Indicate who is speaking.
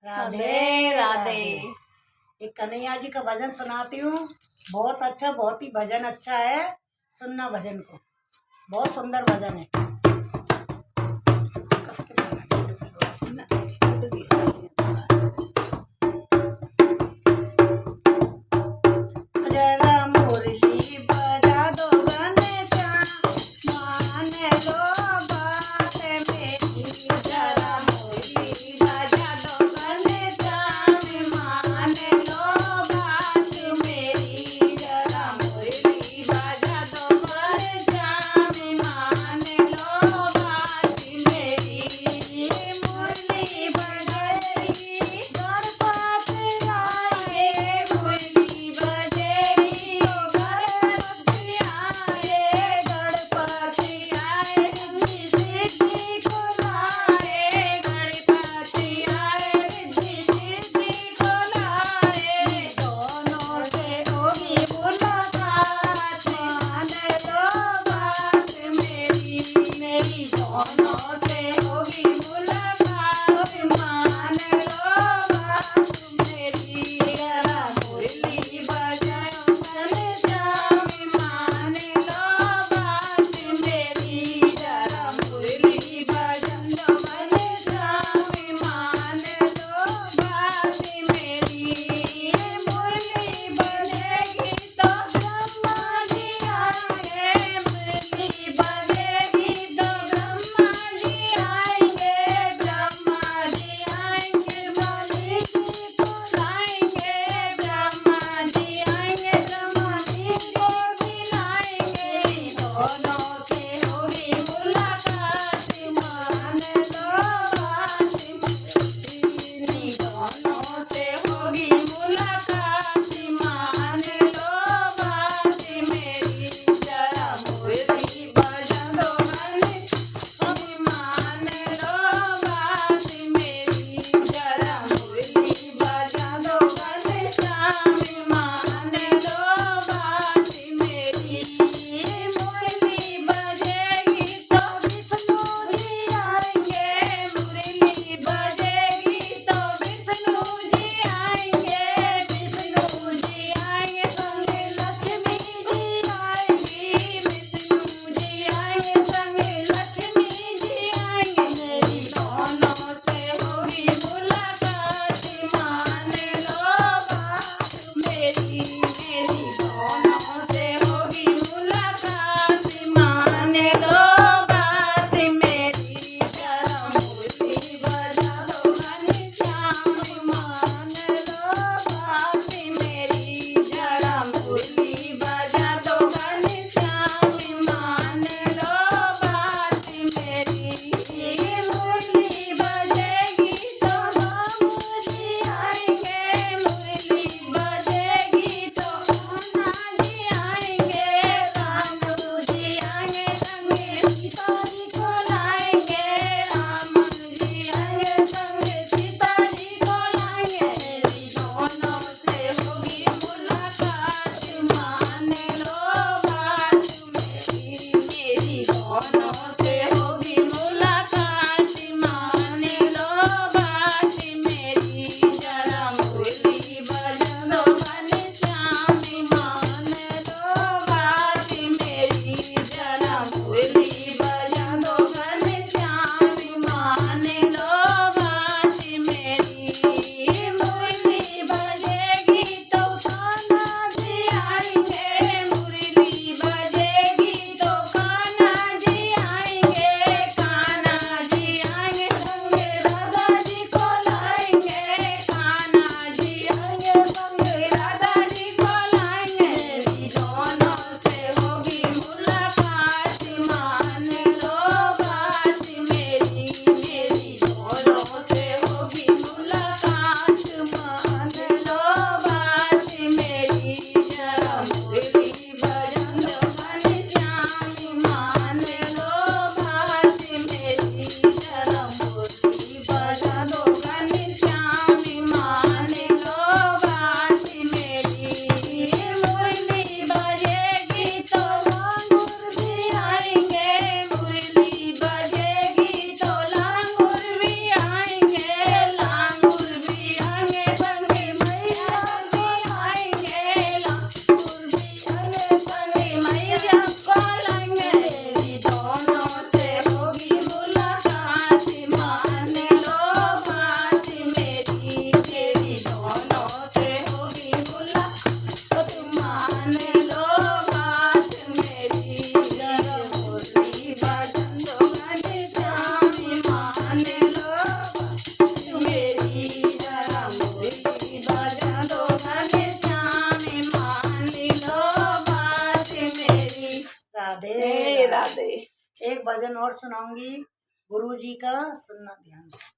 Speaker 1: राधे राधे।
Speaker 2: एक कन्हैया जी का भजन सुनाती हूँ। बहुत अच्छा, बहुत ही भजन अच्छा है, सुनना भजन को। बहुत सुंदर भजन है। जरा मुरली बजा दो घनश्याम, मान लो बात मेरी। जरा मुरली बजा दो घनश्याम, मान लो बात मेरी। जरा मुरली बजा दो घनश्याम, मान लो बात मेरी। मुरली बजा एक भजन और सुनाऊंगी गुरु जी का, सुनना ध्यान से।